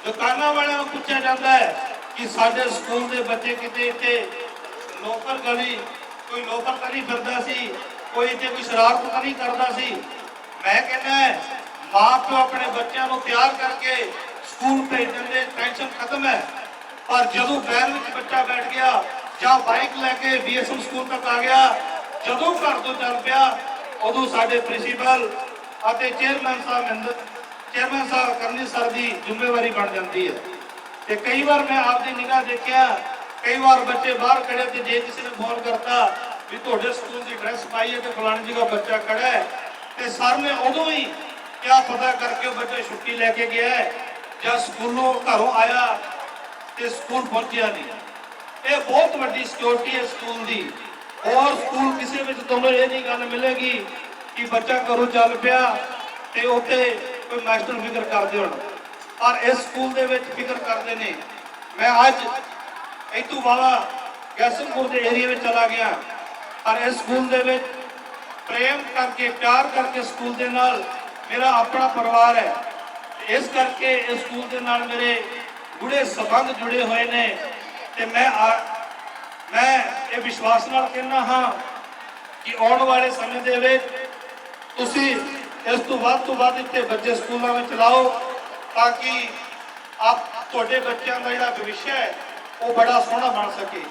ਦੁਕਾਨਾਂ ਵਾਲਿਆਂ ਨੂੰ ਪੁੱਛਿਆ ਜਾਂਦਾ ਹੈ ਕਿ ਸਾਡੇ ਸਕੂਲ ਦੇ ਬੱਚੇ ਕਿਤੇ ਇੱਥੇ ਲੋਕਰ ਗਲੀ ਕੋਈ ਲੋਕਰ ਤਾਂ ਨਹੀਂ ਫਿਰਦਾ ਸੀ, ਕੋਈ ਇੱਥੇ ਕੋਈ ਸ਼ਰਾਰਤ ਤਾਂ ਨਹੀਂ ਕਰਦਾ ਸੀ। ਮੈਂ ਕਹਿੰਦਾ ਮਾਂ ਪਿਓ ਆਪਣੇ ਬੱਚਿਆਂ ਨੂੰ ਤਿਆਰ ਕਰਕੇ ਸਕੂਲ ਭੇਜਣ ਦੇ ਟੈਨਸ਼ਨ ਖਤਮ ਹੈ, ਪਰ ਜਦੋਂ ਬੈਲ ਵਿੱਚ ਬੱਚਾ ਬੈਠ ਗਿਆ ਜਾਂ ਬਾਈਕ ਲੈ ਕੇ BSM ਸਕੂਲ ਤੱਕ ਆ ਗਿਆ, ਜਦੋਂ ਘਰ ਤੋਂ ਚੱਲ ਪਿਆ, ਉਦੋਂ ਸਾਡੇ ਪ੍ਰਿੰਸੀਪਲ ਅਤੇ ਚੇਅਰਮੈਨ ਸਾਹਿਬ ਕਰਨੀ ਸਰ ਦੀ ਜ਼ਿੰਮੇਵਾਰੀ ਬਣ ਜਾਂਦੀ ਹੈ। ਤੇ ਕਈ ਵਾਰ ਮੈਂ ਆਪਦੀ ਨਿਗਾਹ ਦੇਖਿਆ, ਕਈ ਵਾਰ ਬੱਚੇ ਬਾਹਰ ਖੜੇ ਤੇ ਜੇ ਕਿਸੇ ਨੇ ਫੋਨ ਕਰਤਾ ਵੀ ਤੁਹਾਡੇ ਸਕੂਲ ਦੀ ਡਰੈਸ ਪਾਈ ਹੈ ਤੇ ਫਲਾਣੀ ਜਗ੍ਹਾ ਬੱਚਾ ਖੜਾ ਹੈ, ਤੇ ਸਰ ਨੇ ਉਦੋਂ ਹੀ ਕਿਆ ਪਤਾ ਕਰਕੇ ਉਹ ਬੱਚਾ ਛੁੱਟੀ ਲੈ ਕੇ ਗਿਆ ਹੈ ਜਾਂ ਸਕੂਲੋਂ ਘਰੋਂ ਆਇਆ ਤੇ ਸਕੂਲ ਪਹੁੰਚਿਆ ਨਹੀਂ। ਇਹ ਬਹੁਤ ਵੱਡੀ ਸਿਕਿਉਰਿਟੀ ਹੈ ਸਕੂਲ ਦੀ। और स्कूल किसी में तुम्हें ये नहीं गल मिलेगी कि बच्चा घरों चल पिया ते उत्थे कोई मास्टर फिक्र करते हो, पर इस स्कूल दे विच फिक्र करते ने। मैं अज इतों वाला गैसनपुर के एरिया में चला गया, और इस स्कूल दे विच प्रेम करके प्यार करके स्कूल के नाल मेरा अपना परिवार है, इस करके इस स्कूल के नाल मेरे गुड़े संबंध जुड़े हुए ने। ते मैं ये विश्वास नाल कहना हाँ कि आने वाले समय दे विच तुसी इस तो वध इत्थे बच्चे स्कूलों में लाओ, ताकि आप तुहाडे बच्चों का जिहड़ा भविष्य है वो बड़ा सोहना बन सके।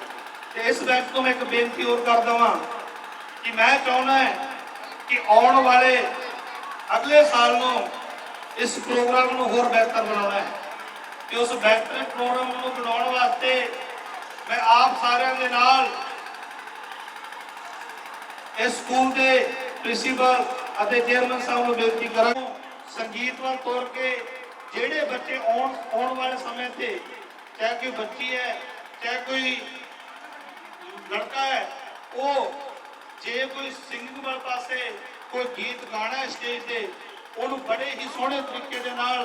ते इस बैंक को मैं एक बेनती और कर देवां कि मैं चाहुंदा है कि आने वाले अगले साल नूं इस प्रोग्राम नूं होर बेहतर बनाउणा है, ते उस बेहतर प्रोग्राम नूं बनाउण वास्ते मैं आप सारे के नाल इस स्कूल के प्रिंसीपल और चेयरमैन साहब को बेनती करा, संगीत वाल तौर के जेडे बच्चे आने वाले समय थे, चाहे कोई बच्ची है चाहे कोई लड़का है, वो जे कोई सिंगिंग वाले पासे कोई गीत गाना है स्टेज पे, उन्होंने बड़े ही सोहने तरीके दे नाल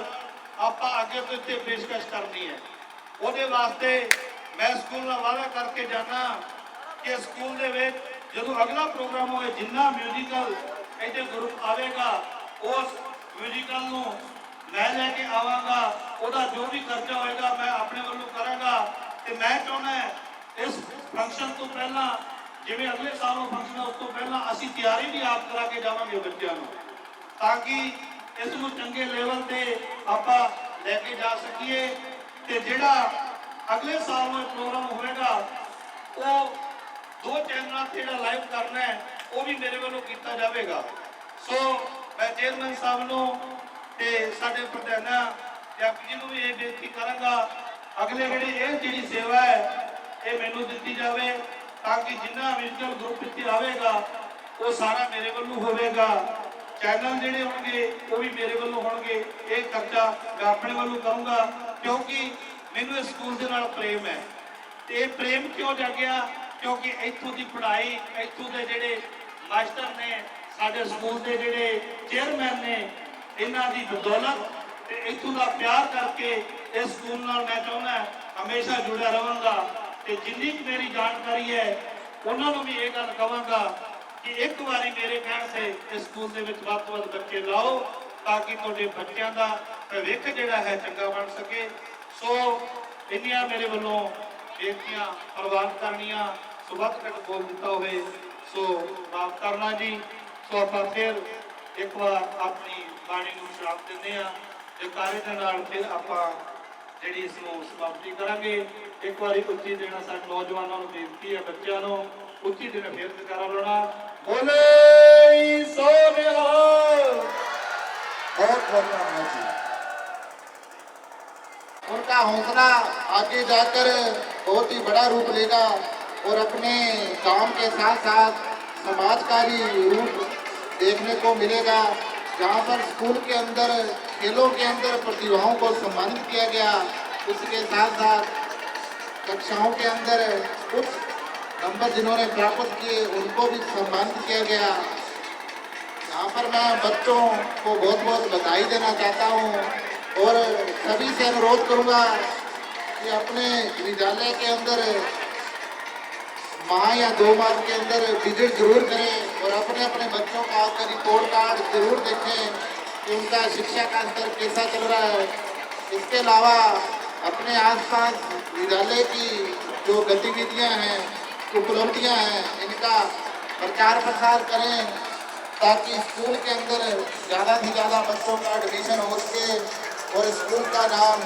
आपां अगे तो इत्थे पेशकश करनी है। उहदे वास्ते मैं स्कूल का वादा करके जाना कि स्कूल के जो अगला प्रोग्राम होए, जिन्ना म्यूजिकल इधर ग्रुप आएगा उस म्यूजिकल नूं मैं लैके आवांगा, उहदा जो भी खर्चा होएगा मैं अपने वालों करांगा। ते मैं चाहुंदा इस फंक्शन तो पहला जिवें अगले साल फंक्शन उस तो पहला असीं तैयारी भी आप करा के जावांगे बच्चों नूं, ताकि इस नूं चंगे लेवल ते आपां लैके जा सकीए। ते जिहड़ा अगले साल में प्रोग्राम होएगा वो 2 चैनलों से लाइव करना है, वो भी मेरे वालों किया जाएगा। सो मैं चेयरमैन साहब नूं ते साडे प्रधाना जप जी नूं भी ये बेनती करांगा, अगले जी सेवा है ये मैनूं दित्ती जाए, ताकि जिन्ना म्यूजिकल ग्रुप इत्थे आवेगा वो सारा मेरे वालों होवेगा। चैनल जिहड़े होणगे वो भी मेरे वालों होणगे, ये खर्चा मैं अपने वालों करूँगा, क्योंकि मैनू इस स्कूल के नाल प्रेम है। ते प्रेम क्यों जागिया? क्योंकि इत्थों की पढ़ाई, इत्थों के जिहड़े मास्टर ने, साडे स्कूल के जिहड़े चेयरमैन ने, इन्हां दी बदौलत ते इत्थों का प्यार करके इस स्कूल नाल मैं चाहुंदा हमेशा जुड़िया रहांगा। ते जिन्नी मेरी जानकारी है उन्हां नूं भी ये गल कहांगा कि एक बारी मेरे कहण से इस स्कूल के विच वध तो वध बच्चे लाओ, ताकि तुहाडे बच्चों का भविख जिहड़ा है चंगा बन सके। सो इन्नियां मेरे वालों बेनतियां प्रवान करनियां, सो वध घट बोल दिता होवे सो माफ करना जी। सो आप फिर एक बार अपनी बाणी नूं शराब दिंदे हां, जयकारे दे नाल फिर आपां जिहड़ी इस नूं समाप्ति करांगे। एक बारी उच्ची देना साडे नौजवानों नूं बेनती है, बच्चों नूं उच्ची देना फिर जयकारा लाउणा। बोले सो निहाल। बहुत बहुत धन्यवाद जी। उनका हौसला आगे जाकर बहुत ही बड़ा रूप लेगा और अपने काम के साथ साथ समाजकारी रूप देखने को मिलेगा, जहाँ पर स्कूल के अंदर खेलों के अंदर प्रतिभाओं को सम्मानित किया गया, उसके साथ साथ कक्षाओं के अंदर कुछ नंबर जिन्होंने प्राप्त किए उनको भी सम्मानित किया गया। यहाँ पर मैं बच्चों को बहुत बहुत बधाई देना चाहता हूँ और सभी से अनुरोध करूँगा कि अपने विद्यालय के अंदर माह या 2 माह के अंदर विजिट जरूर करें और अपने अपने बच्चों का आकर रिपोर्ट कार्ड जरूर देखें कि उनका शिक्षा का स्तर कैसा चल रहा है। इसके अलावा अपने आसपास विद्यालय की जो गतिविधियां हैं, उपलब्धियां हैं, इनका प्रचार प्रसार करें ताकि स्कूल के अंदर ज़्यादा से ज़्यादा बच्चों का एडमिशन हो सके और स्कूल का नाम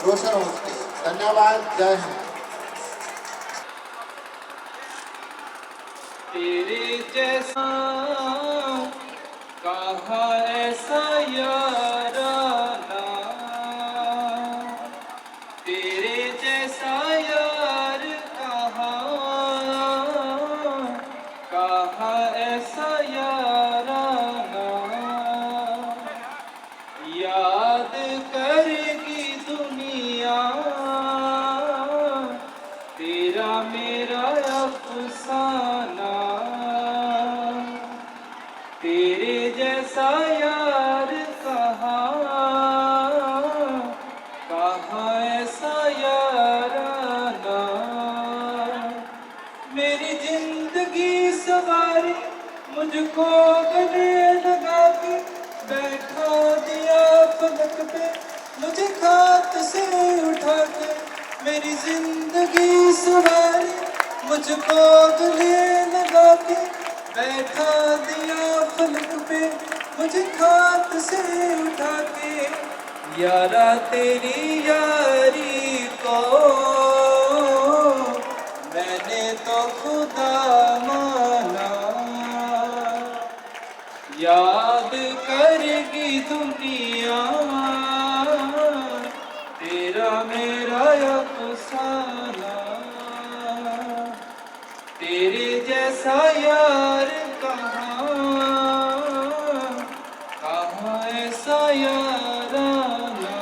रोशन हो सके। धन्यवाद। जय हिंद। तेरे जैसा कहा ऐसा याराना, तेरे जैसा यार कहा ऐसा याराना, याद करेगी दुनिया तेरा मेरा अफसाना, तेरे जैसा यार कहा ऐसा याराना। मेरी जिंदगी सवारी मुझको गले लगा के बैठा दिया पलक पे मुझे खात से उठा के। मेरी जिंदगी सवारी मुझको गले लगा के बैठा दिया पलक पे मुझे खात से उठा के। यारा तेरी यारी को मैंने तो खुदा माना, याद करेगी दुनिया तेरा मेरा अफसाना, तेरे जैसा यार कहाँ ऐसा याराना।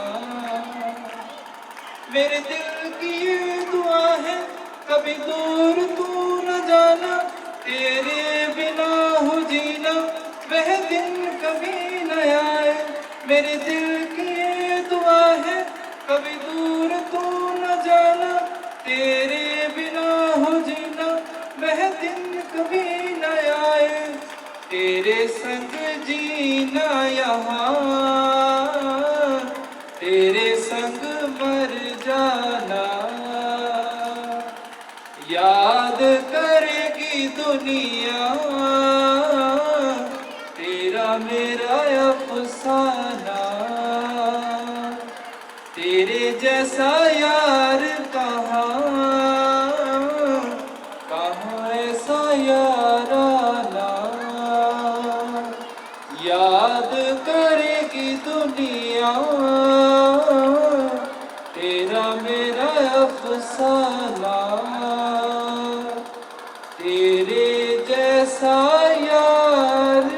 मेरे दिल की ये दुआ है कभी दूर तू न जाना, तेरे बिना हो जीना वह दिन कभी न आए। मेरे दिल की ये दुआ है कभी दूर तू न जाना, तेरे बिना हो जीना वह दिन कभी न आए। तेरे संग जीना यहाँ तेरे संग मर जाना, याद करेगी दुनिया तेरा मेरा अफसाना, तेरे जैसा यार कहाँ ऐसा याराना, याद करेगी दुनिया तेरा मेरा अफसाना, तेरे जैसा यार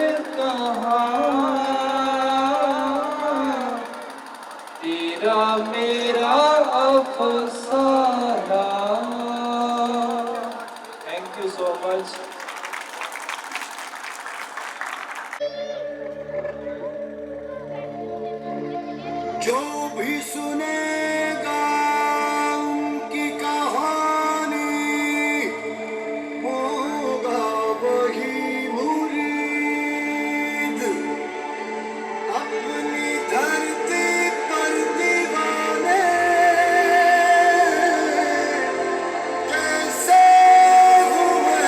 तेरा मेरा अफसाना। Thank you so much. जो भी सुनेगा उनकी कहानी होगा वही मुरीद। अपनी धरती पर दीवाने कैसे हुए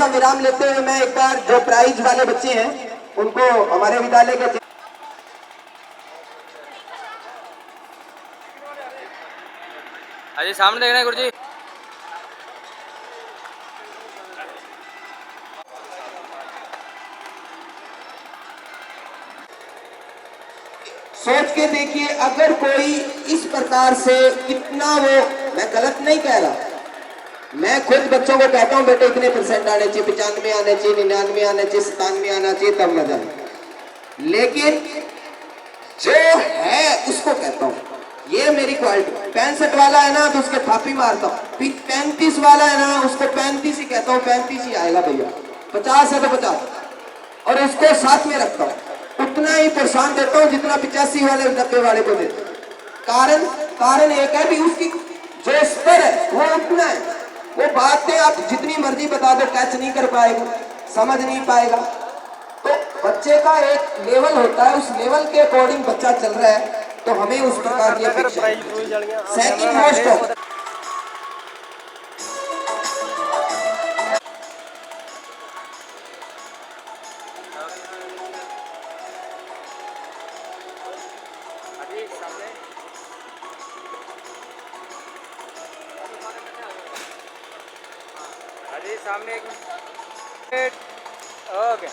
सा विराम लेते हुए मैं एक बार जो प्राइज वाले बच्चे हैं उनको हमारे विद्यालय के अजी सामने देखना है गुरुजी। सोच के देखिए, अगर कोई इस प्रकार से कितना वो, मैं गलत नहीं कह रहा, मैं खुद बच्चों को कहता हूं बेटे इतने परसेंट आने चाहिए, 95 आने चाहिए, 99 आने चाहिए, 97 आना चाहिए, तब मजा। लेकिन जो है उसको कहता हूं ये मेरी क्वालिटी। 65 वाला है ना तो उसके थापी मारता हूँ, 35 वाला है ना उसको 35 ही कहता हूँ, 35 ही आएगा भैया, 50 है तो 50, और उसको साथ में रखता हूँ, उतना ही प्रोत्साहन देता हूँ जितना 85 वाले 90 वाले को देता हूँ। कारण एक है भी उसकी जो स्तर है वो उतना है, वो बातें आप जितनी मर्जी बता दो कैच नहीं कर पाएगा, समझ नहीं पाएगा। तो बच्चे का एक लेवल होता है, उस लेवल के अकॉर्डिंग बच्चा चल रहा है, तो हमें उस प्रकार की अपेक्षा है। सेकंड मोस्ट अजी सामने अजी सामने एक मिनट। ओके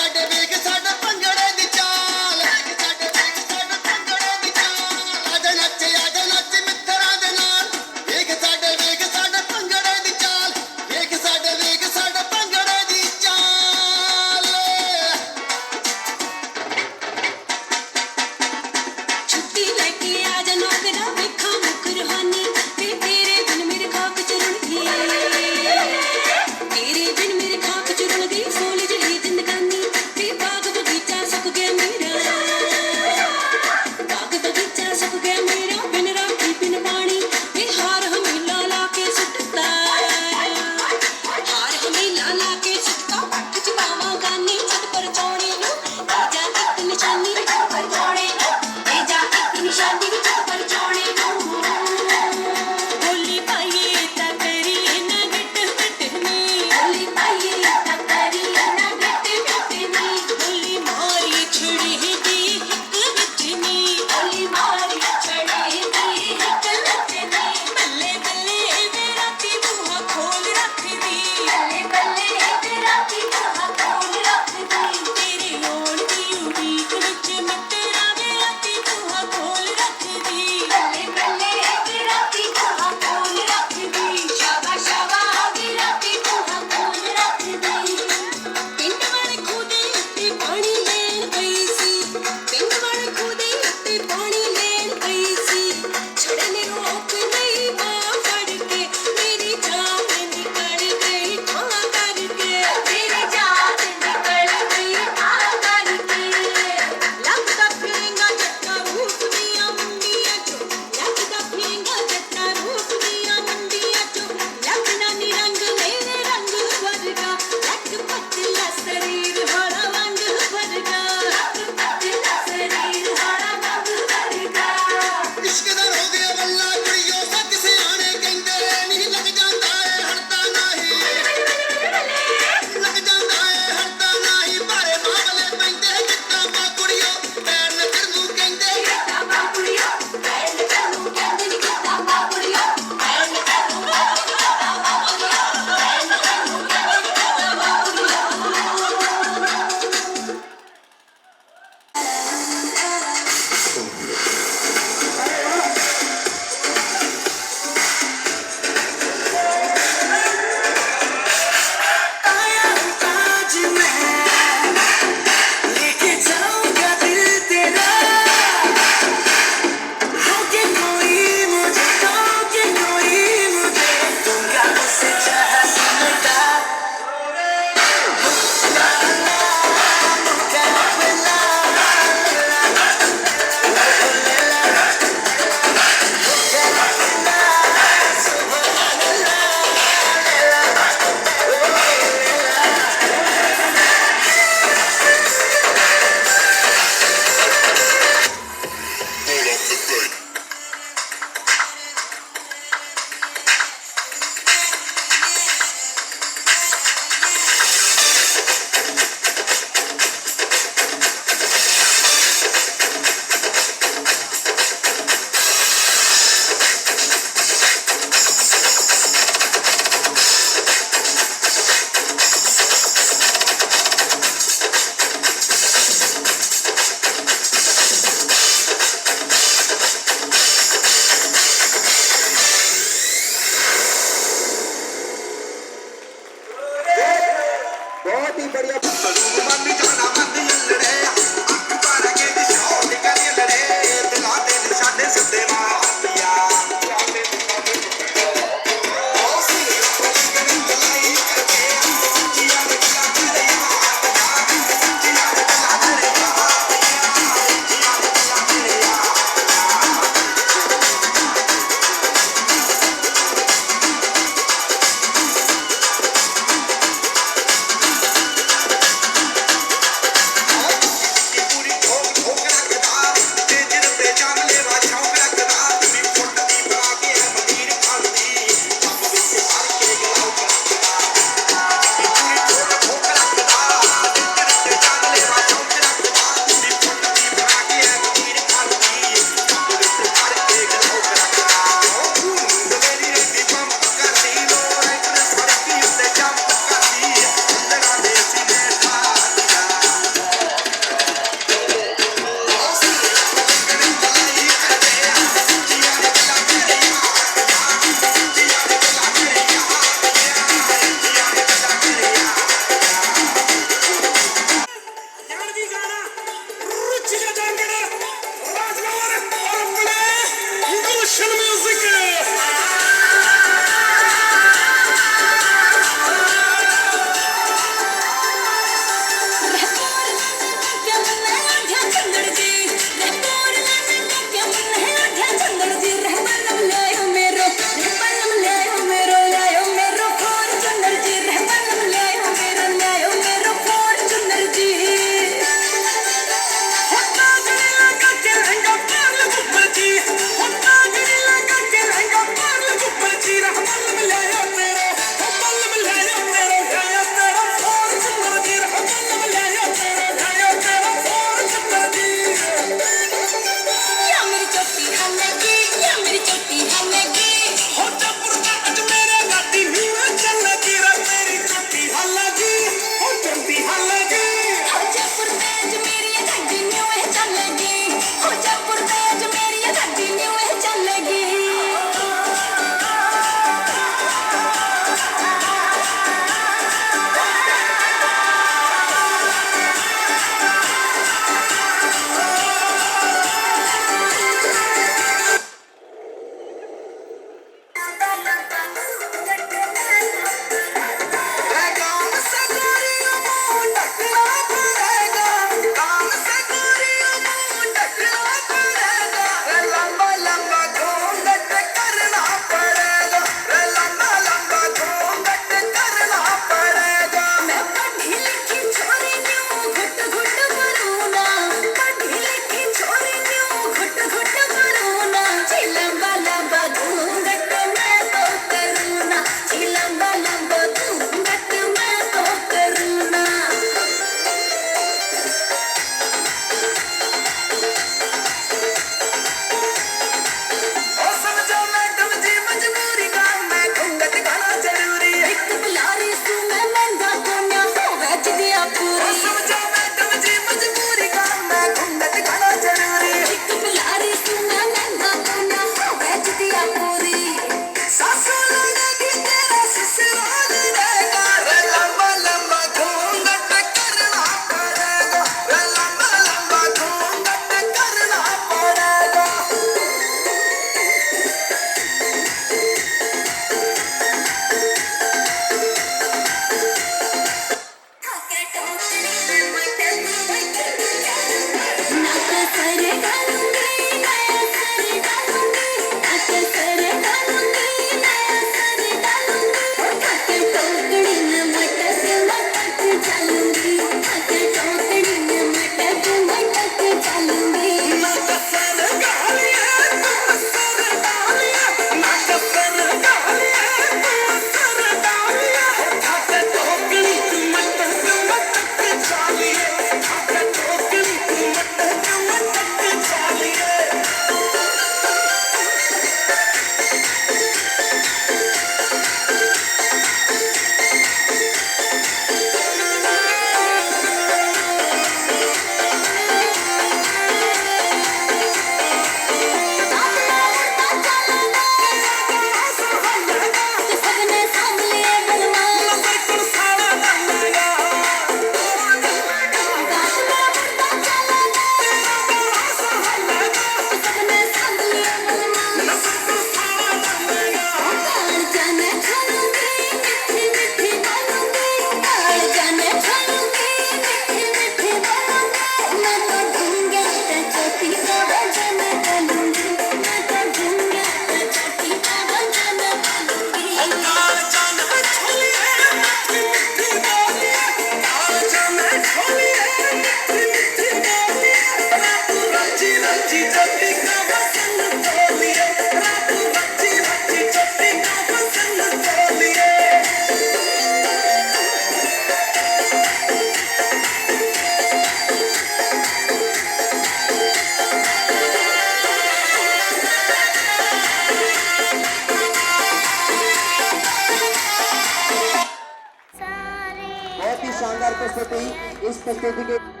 बहुत ही शानदार प्रस्तुति। इस प्रस्तुति के